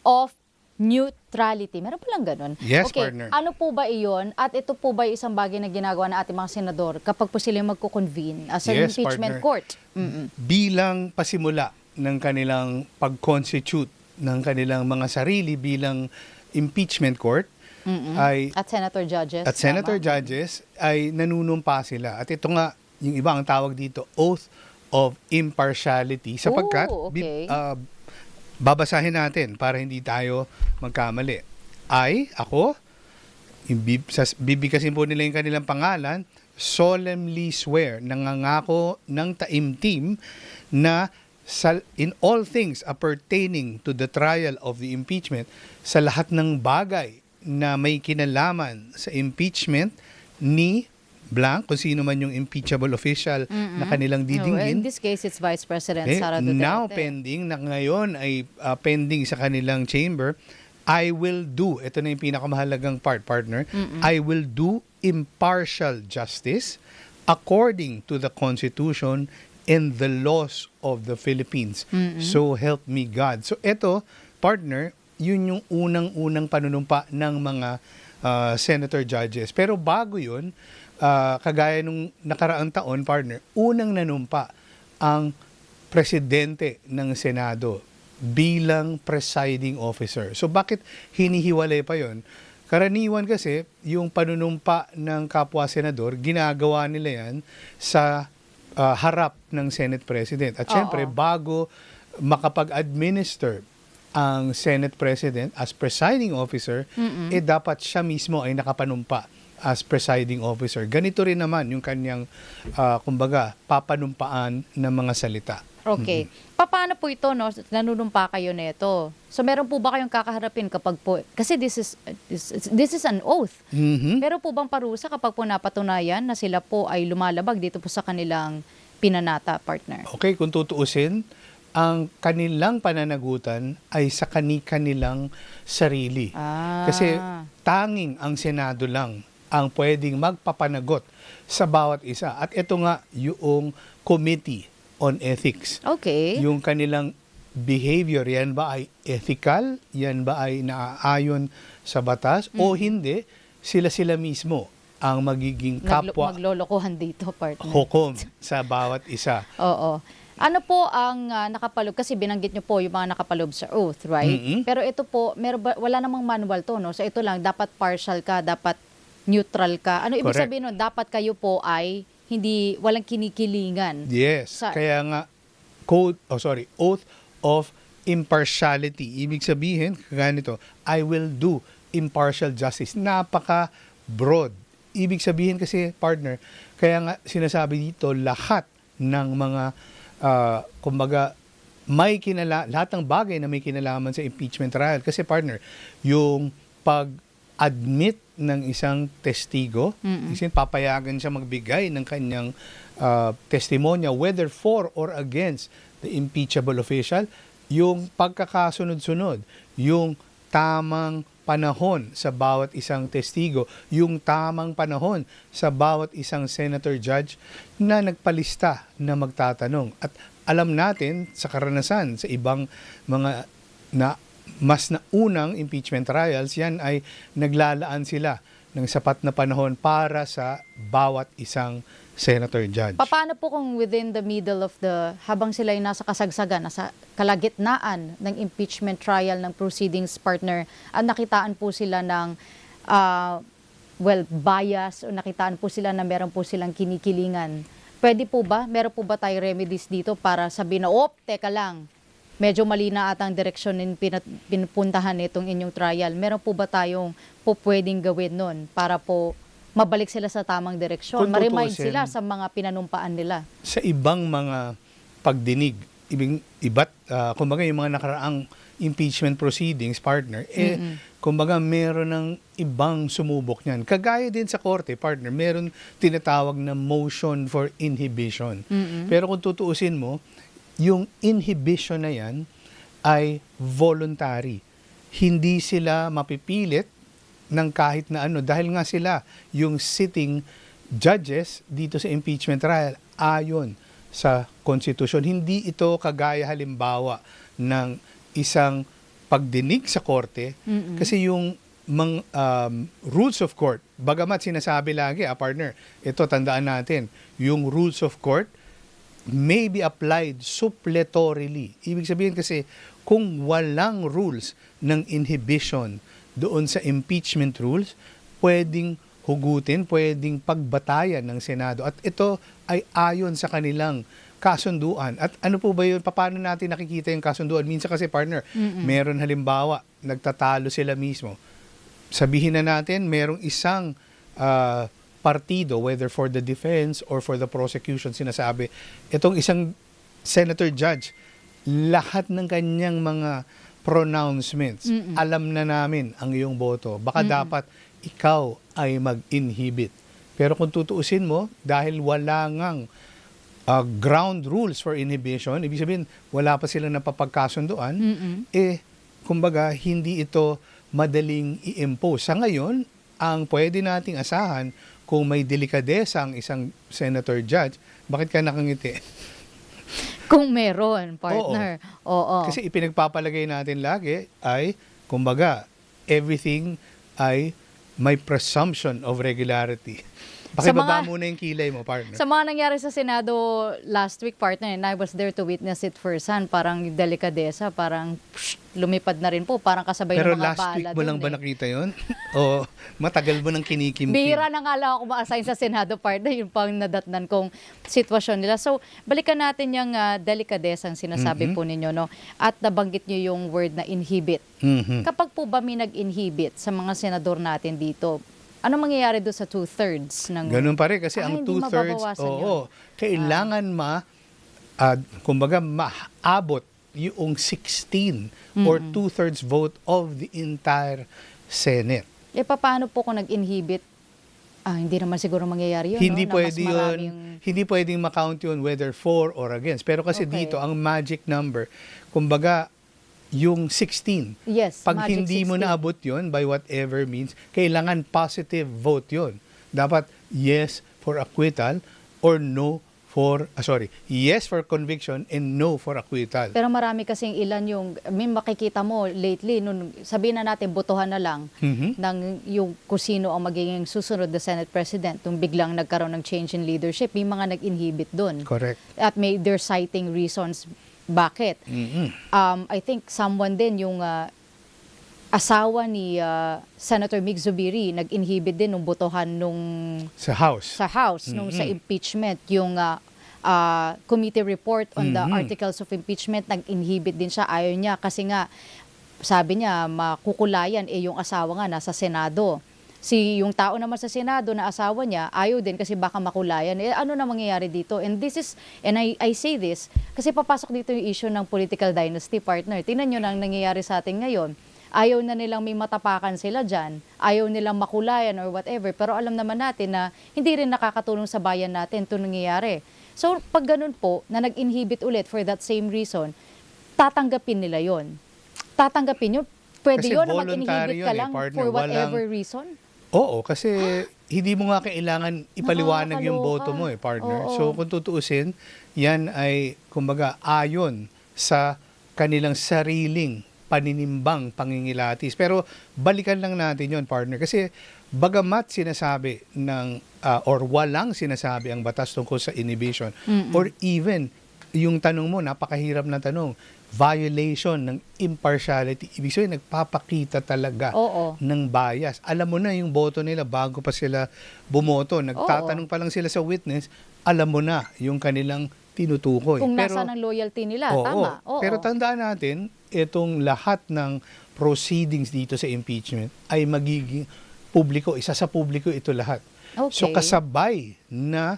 of neutrality. Meron po lang ganun. Yes, okay, partner. ano po ba iyon? At ito po ba isang bagay na ginagawa ng ating mga senador kapag po sila magko-convene as an Yes, impeachment partner. court? Bilang pasimula ng kanilang pag-constitute ng kanilang mga sarili bilang impeachment court, ay At Senator Judges? at Senator tama? Judges ay nanunumpa sila. At ito nga, yung iba ang tawag dito, oath of impartiality, sapagkat Oh, okay. babasahin natin para hindi tayo magkamali. Ako, bibigkasin po nila yung kanilang pangalan, solemnly swear, nangangako ng taimtim na in all things appertaining to the trial of the impeachment, sa lahat ng bagay na may kinalaman sa impeachment ni blank, kung sino man yung impeachable official na kanilang No, in didingin, this case, it's Vice President Sara Duterte. now pending, na ngayon ay pending sa kanilang chamber, I will do, ito na yung pinakamahalagang partner, I will do impartial justice according to the Constitution and the laws of the Philippines. So help me God. So ito, partner, yun yung unang-unang panunumpa ng mga senator judges. Pero bago yun, kagaya nung nakaraang taon, partner, unang nanumpa ang presidente ng Senado bilang presiding officer. So bakit hinihiwalay pa yon? Karaniwan kasi, yung panunumpa ng kapwa senador, ginagawa nila yan sa harap ng Senate President. At syempre, bago makapag-administer ang Senate President as presiding officer, dapat siya mismo ay nakapanumpa as presiding officer. Ganito rin naman yung kanyang, kumbaga, papanumpaan ng mga salita. Okay. Paano po ito, no? Nanunumpa kayo nito. So meron po ba kayong kakaharapin kapag po, kasi this is an oath. Meron po bang parusa kapag po napatunayan na sila po ay lumalabag dito po sa kanilang pinanata, partner? Okay, kung tutuusin, ang kanilang pananagutan ay sa kanilang sarili. Kasi tanging ang Senado lang ang pwedeng magpapanagot sa bawat isa. At ito nga yung Committee on Ethics. Okay. Yung kanilang behavior, yan ba ay ethical? Yan ba ay naaayon sa batas? O hindi, sila mismo ang magiging kapwa Maglolokohan dito, partner. hukom sa bawat isa. Oo. Ano po ang nakapalob? Kasi binanggit nyo po yung mga nakapalob sa oath, right? Pero ito po, wala namang manual to, no? So ito lang, dapat partial ka, dapat neutral ka. Ano ibig Correct. sabihin nun? Dapat kayo po ay walang kinikilingan. Yes. Kaya nga, oath of impartiality. Ibig sabihin, ganito, I will do impartial justice. Napaka-broad. Ibig sabihin kasi, partner, kaya nga sinasabi dito, lahat ng mga, kumbaga, lahat ng bagay na may kinalaman sa impeachment trial. Kasi, partner, yung pag-admit ng isang testigo, kasi papayagan siya magbigay ng kanyang testimonya, whether for or against the impeachable official, yung pagkakasunod-sunod, yung tamang panahon sa bawat isang testigo, yung tamang panahon sa bawat isang senator judge na nagpalista na magtatanong. At alam natin sa karanasan sa ibang mga mas naunang impeachment trials, yan ay naglalaan sila ng sapat na panahon para sa bawat isang senator judge. Paano po kung within the middle of habang sila ay nasa kasagsagan, nasa kalagitnaan ng impeachment trial ng proceedings, partner, at nakitaan po sila ng bias, o nakitaan po sila na meron po silang kinikilingan. Pwede po ba? Meron po ba tayo remedies dito para sabihin na, teka lang, medyo mali na atang direksyon pinupuntahan nitong inyong trial. Meron po ba tayong pwedeng gawin nun para po mabalik sila sa tamang direksyon? Ma-remind sila sa mga pinanumpaan nila. Sa ibang mga pagdinig, kumbaga yung mga nakaraang impeachment proceedings, partner, kumbaga meron ng ibang sumubok niyan. Kagaya din sa korte, partner, meron tinatawag na motion for inhibition. Pero kung tutuusin mo, yung inhibition na yan ay voluntary. Hindi sila mapipilit ng kahit na ano dahil nga sila yung sitting judges dito sa impeachment trial ayon sa konstitusyon. Hindi ito kagaya halimbawa ng isang pagdinig sa korte. Kasi yung rules of court, bagamat sinasabi lagi, partner, ito tandaan natin, yung rules of court may be applied suppletorily. Ibig sabihin kasi, kung walang rules ng inhibition doon sa impeachment rules, pwedeng hugutin, pwedeng pagbatayan ng Senado. At ito ay ayon sa kanilang kasunduan. At ano po ba yun? Paano natin nakikita yung kasunduan? Minsan kasi, partner, meron halimbawa, nagtatalo sila mismo. Sabihin na natin, merong isang partido, whether for the defense or for the prosecution, sinasabi, itong isang senator judge, lahat ng kanyang mga pronouncements, alam na namin ang iyong boto. Baka dapat ikaw ay mag-inhibit. Pero kung tutuusin mo, dahil wala ngang ground rules for inhibition, ibig sabihin, wala pa silang napapagkasunduan, kumbaga, hindi ito madaling i-impose. Sa ngayon, ang pwede nating asahan, kung may delikadesa ang isang senator judge, bakit ka nakangiti? Kung meron, partner. Oo. Kasi ipinagpapalagay natin lagi ay, kumbaga, everything ay may presumption of regularity. Pakibaba muna yung kilay mo, partner. Sa mga nangyari sa Senado last week, partner, and I was there to witness it firsthand, parang yung delikadesa, parang lumipad na rin po, parang kasabay Pero ng mga bala. Pero last week mo lang ba nakita yun? O matagal mo nang kinikimkim? Bihira na nga lang ako ma-assign sa Senado, partner, yung pang nadatnan kong sitwasyon nila. So, balikan natin yung delikadesa ang sinasabi po ninyo, no? At nabanggit nyo yung word na inhibit. Kapag po ba may nag-inhibit sa mga senador natin dito, ano mangyayari doon sa 2/3 ng... Ganun pa rin kasi ang 2/3, kailangan kumbaga maabot yung 16 or 2/3 vote of the entire Senate. Paano po kung nag-inhibit? Hindi naman siguro mangyayari yun. Hindi no? pwede yun. Hindi pwedeng ma-count yun whether for or against. Pero kasi dito, ang magic number, kumbaga, yung 16. Yes, pag magic hindi 16. mo naabot yun, by whatever means, kailangan positive vote yun. Dapat yes for acquittal or no for, yes for conviction and no for acquittal. Pero marami kasing ilan yung, may makikita mo lately, nung sabihin na natin, botohan na lang ng yung kung sino ang magiging susunod na Senate President, nung biglang nagkaroon ng change in leadership, may mga nag-inhibit doon. Correct. At they're citing reasons bakit. I think someone din, yung asawa ni Senator Mig Zubiri, nag-inhibit din nung botohan nung sa House. Nung sa impeachment, yung committee report on the articles of impeachment, nag-inhibit din siya. Ayaw niya kasi nga, sabi niya, makukulayan yung asawa nga nasa Senado. Yung tao naman sa Senado na asawa niya, ayaw din kasi baka makulayan. Ano na mangyayari dito? And I say this, kasi papasok dito yung issue ng political dynasty, partner. Tingnan nyo na ang nangyayari sa atin ngayon. Ayaw na nilang may matapakan sila dyan. Ayaw nilang makulayan or whatever. Pero alam naman natin na hindi rin nakakatulong sa bayan natin ito nangyayari. So, pag ganun po, na nag-inhibit ulit for that same reason, tatanggapin nila yon. Tatanggapin yun. Pwede Kasi yun na mag-inhibit ka lang partner, for whatever reason? Oo, kasi hindi mo nga kailangan ipaliwanag yung boto mo, partner. Oo. So, kung tutuusin, yan ay, kumbaga, ayon sa kanilang sariling paninimbang pangingilatis. Pero, balikan lang natin yon, partner. Kasi, bagamat sinasabi ng, or walang sinasabi ang batas tungkol sa inhibition, or even, yung tanong mo, napakahirap na tanong, violation ng impartiality. Ibig sabihin, nagpapakita talaga ng bias. Alam mo na yung boto nila bago pa sila bumoto. Nagtatanong pa lang sila sa witness, alam mo na yung kanilang tinutukoy. Kung nasa ng loyalty nila, tama. Pero tandaan natin, itong lahat ng proceedings dito sa impeachment ay magiging publiko. Isa sa publiko ito lahat. Okay. So kasabay na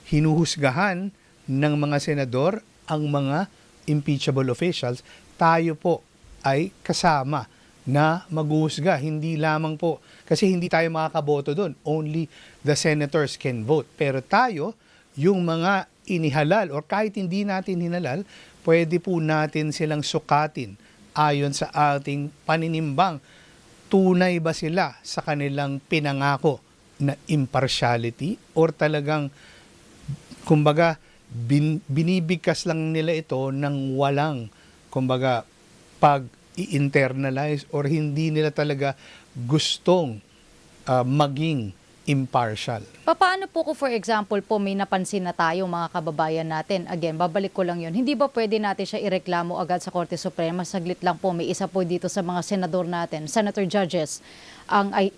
hinuhusgahan ng mga senador ang mga impeachable officials, tayo po ay kasama na maghuhusga. Hindi lamang po, kasi hindi tayo makakaboto doon. Only the senators can vote. Pero tayo, yung mga inihalal or kahit hindi natin hinalal, pwede po natin silang sukatin ayon sa ating paninimbang. Tunay ba sila sa kanilang pinangako na impartiality or talagang, kumbaga, binibigkas lang nila ito ng walang, kumbaga, i-internalize or hindi nila talaga gustong maging impartial. Paano po kung for example po may napansin na tayo mga kababayan natin, again, babalik ko lang yun, hindi ba pwede natin siya ireklamo agad sa Korte Suprema? Saglit lang po, may isa po dito sa mga senador natin, senator judges,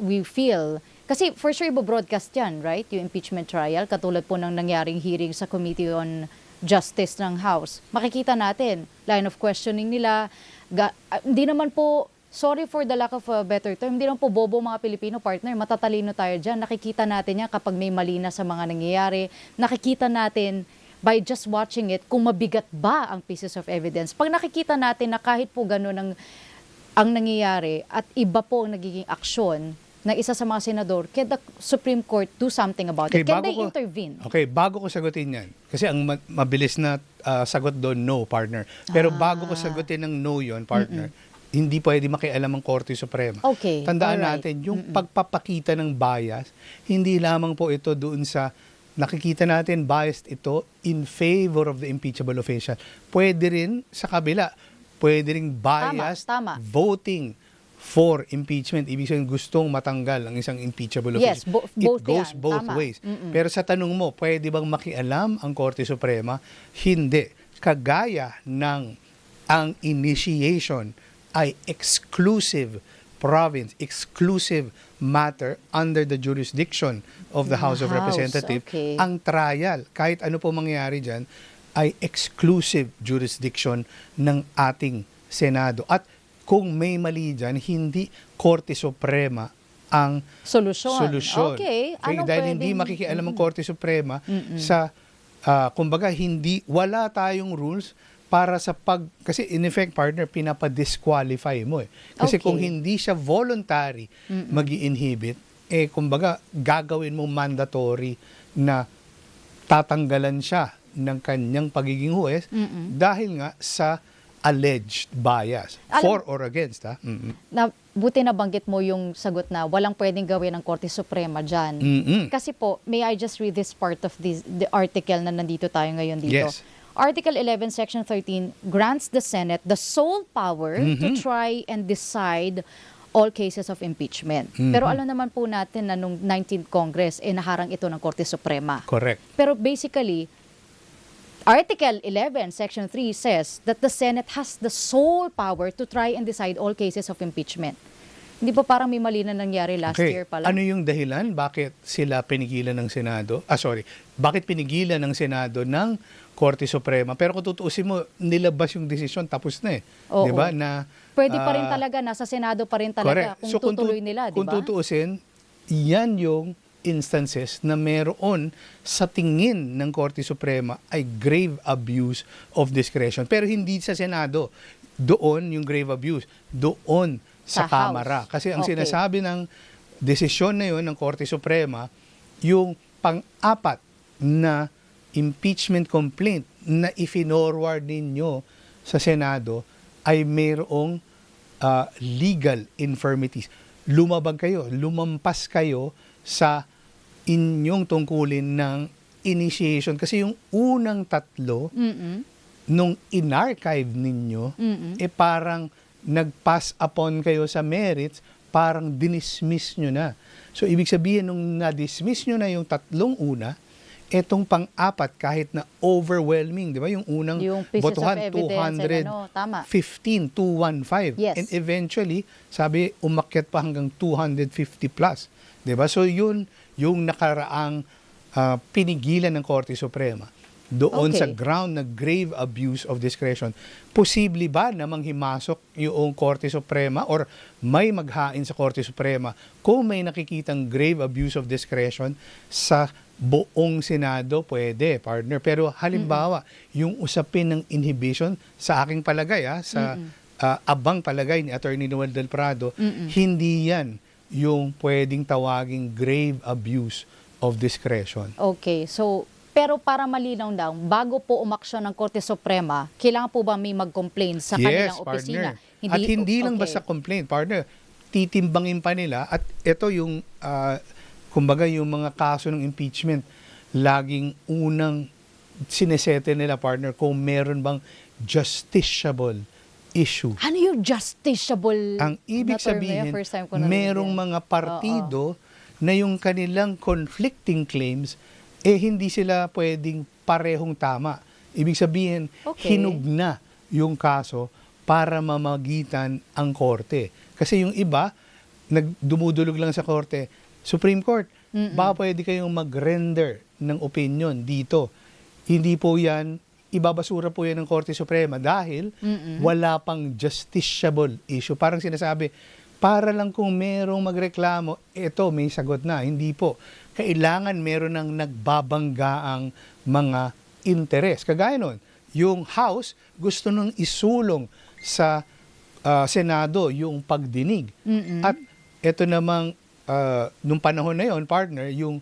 we feel, kasi for sure ibo-broadcast yan, right? Yung impeachment trial, katulad po ng nangyaring hearing sa Committee on Justice ng House. Makikita natin, line of questioning nila, hindi naman po, sorry for the lack of a better term, hindi naman po bobo mga Pilipino, partner, matatalino tayo dyan. Nakikita natin yan kapag may mali na sa mga nangyayari. Nakikita natin by just watching it kung mabigat ba ang pieces of evidence. Pag nakikita natin na kahit po gano'n ang nangyayari at iba po ang nagiging aksyon ng isa sa mga senador, can the Supreme Court do something about it? Can they intervene? Okay, bago ko sagutin yan, kasi ang mabilis na sagot doon, no, partner. Pero bago ko sagutin ng no yon, partner, hindi pwede makialam ang Korte Suprema. Okay, Tandaan alright. natin, yung pagpapakita ng bias, hindi lamang po ito doon sa nakikita natin biased ito in favor of the impeachable official. Pwede rin sa kabila, pwede rin biased Tama. voting for impeachment. Ibig sabihin gustong matanggal ang isang impeachable Yes, official. both It goes yan. both Tama. ways. Pero sa tanong mo, pwede bang makialam ang Korte Suprema? Hindi. Kagaya ng ang initiation ay exclusive province, exclusive matter under the jurisdiction of the House of Representatives. Okay. Ang trial, kahit ano po mangyayari dyan, ay exclusive jurisdiction ng ating Senado. At kung may mali dyan, hindi Korte Suprema ang Solusyon. Okay, Anong dahil hindi pwedeng- makikialam ang Korte Suprema sa, kumbaga, wala tayong rules para sa kasi in effect, partner, pinapa-disqualify mo eh. Kasi Okay. kung hindi siya voluntary magi-inhibit, kumbaga, gagawin mo mandatory na tatanggalan siya ng kanyang pagiging huwes dahil nga sa alleged bias. For or against, ha? Buti na banggit mo yung sagot na walang pwedeng gawin ng Korte Suprema dyan. Kasi po, may I just read this part of the article na nandito tayo ngayon dito. Yes. Article 11, Section 13 grants the Senate the sole power to try and decide all cases of impeachment. Pero alam naman po natin na nung 19th Congress, naharang ito ng Korte Suprema. Correct. Pero basically, Article 11, Section 3 says that the Senate has the sole power to try and decide all cases of impeachment. Hindi pa parang may mali na nangyari last year pa lang? Ano yung dahilan? Bakit sila pinigilan ng Senado? Bakit pinigilan ng Senado ng Korte Suprema? Pero kung tutuusin mo, nilabas yung desisyon, tapos na eh. Oo. Di ba? Na, Pwede pa rin talaga, nasa Senado pa rin talaga correct. kung So, tutuloy nila, di Kung ba? tutuusin, yan yung instances na meron sa tingin ng Korte Suprema ay grave abuse of discretion. Pero hindi sa Senado. Doon yung grave abuse. Doon sa House. Kamara. Kasi ang Okay. sinasabi ng desisyon na yun ng Korte Suprema, yung pang-apat na impeachment complaint na ifinorward ninyo sa Senado ay mayroong legal infirmities. Lumabag kayo, lumampas kayo sa inyong tungkulin ng initiation. Kasi yung unang tatlo, nung in-archive ninyo, parang nag-pass upon kayo sa merits, parang dinismiss nyo na. So, ibig sabihin, nung na-dismiss nyo na yung tatlong una, etong pang-apat, kahit na overwhelming, di ba? Yung unang Yung pieces botohan, of evidence, tama. 215. Yes. And eventually, sabi, umakyat pa hanggang 250 plus. Di ba? So, yun yung nakaraang pinigilan ng Korte Suprema. Doon Okay. sa ground na grave abuse of discretion. Posible ba na manghimasok yung Korte Suprema or may maghain sa Korte Suprema kung may nakikitang grave abuse of discretion sa buong Senado? Pwede, partner. Pero halimbawa, yung usapin ng inhibition, sa aking palagay, sa abang palagay ni Attorney Noel Del Prado, hindi yan yung pwedeng tawaging grave abuse of discretion. Okay, so pero para malinaw lang, bago po umaksyon ng Korte Suprema, kailangan po ba may mag-complain sa kanilang opisina? Partner. At hindi lang okay. basta complaint, partner. Titimbangin pa nila at ito yung kumbaga yung mga kaso ng impeachment, laging unang sinesete nila, partner, kung meron bang justiciable issue. Ano yung justiciable Ang ibig na term na sabihin, yun? First time ko narinig merong yan. mga partido na yung kanilang conflicting claims, hindi sila pwedeng parehong tama. Ibig sabihin, Okay. hinug na yung kaso para mamagitan ang korte. Kasi yung iba, dumudulog lang sa korte, Supreme Court, baka pwede kayong mag-render ng opinion dito. Hindi po yan, ibabasura po yan ng Korte Suprema dahil wala pang justiciable issue. Parang sinasabi, para lang kung merong magreklamo, eto may sagot na. Hindi po. Kailangan meron ng nagbabanggaang mga interes. Kagaya nun, yung House gusto nung isulong sa Senado yung pagdinig. At eto namang, nung panahon na yon, partner, yung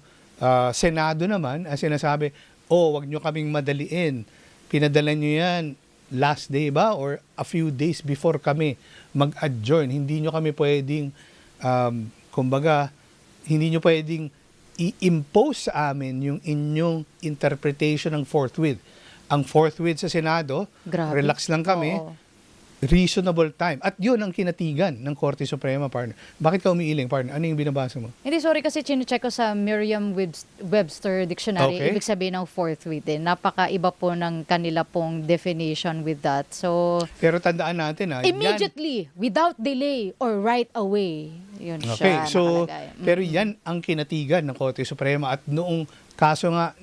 Senado naman, sinasabi, wag nyo kaming madaliin. Pinadala nyo yan last day ba or a few days before kami mag-adjourn. Hindi nyo kami pwedeng, kumbaga, hindi nyo pwedeng i-impose sa amin yung inyong interpretation ng forthwith. Ang forthwith sa Senado, Grabe. relax lang kami, Oo. reasonable time. At yun ang kinatigan ng Korte Suprema, partner. Bakit ka umiiling, partner? Ano yung binabasa mo? Hindi, sorry kasi chinecheck ko sa Merriam-Webster Dictionary. Okay. Ibig sabihin ng forthwith. Napaka-iba po ng kanila pong definition with that. So, Pero tandaan natin, immediately, without delay, or right away. Yun Okay, siya so, nakalagay. pero yan ang kinatigan ng Korte Suprema. At noong kaso nga,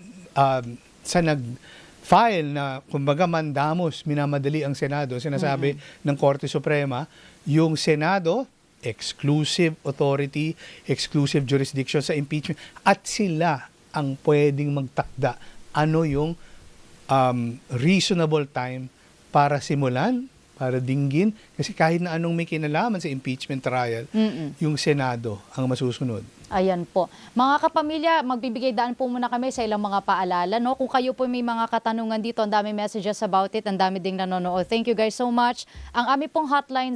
sa nag-file na, kumbaga, mandamos, minamadali ang Senado, sinasabi ng Korte Suprema, yung Senado, exclusive authority, exclusive jurisdiction sa impeachment, at sila ang pwedeng magtakda ano yung reasonable time para simulan, para dinggin, kasi kahit na anong may kinalaman sa impeachment trial, yung Senado ang masusunod. Ayan po. Mga kapamilya, magbibigay daan po muna kami sa ilang mga paalala. No? Kung kayo po may mga katanungan dito, ang dami messages about it, ang dami ding nanonood. Thank you guys so much. Ang aming pong hotline,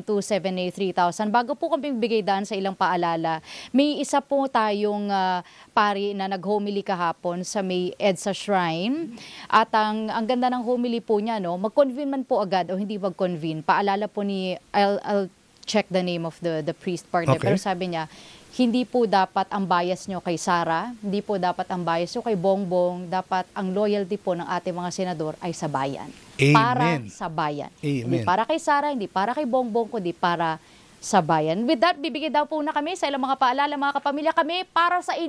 0919-278-3000. Bago po kami bigay daan sa ilang paalala, may isa po tayong pari na nag-homily kahapon sa may EDSA Shrine. At ang ganda ng homily po niya, no? Mag-convene man po agad o hindi mag-convene. Paalala po ni, I'll check the name of the priest partner. Okay. Pero sabi niya, hindi po dapat ang bias nyo kay Sara, hindi po dapat ang bias nyo kay Bongbong, dapat ang loyalty po ng ating mga senador ay sa bayan. Amen. Para sa bayan. Amen. Hindi para kay Sara, hindi para kay Bongbong, kundi para sa bayan. With that, bibigyan daw po na kami sa ilang mga paalala, mga kapamilya, kami para sa inyo.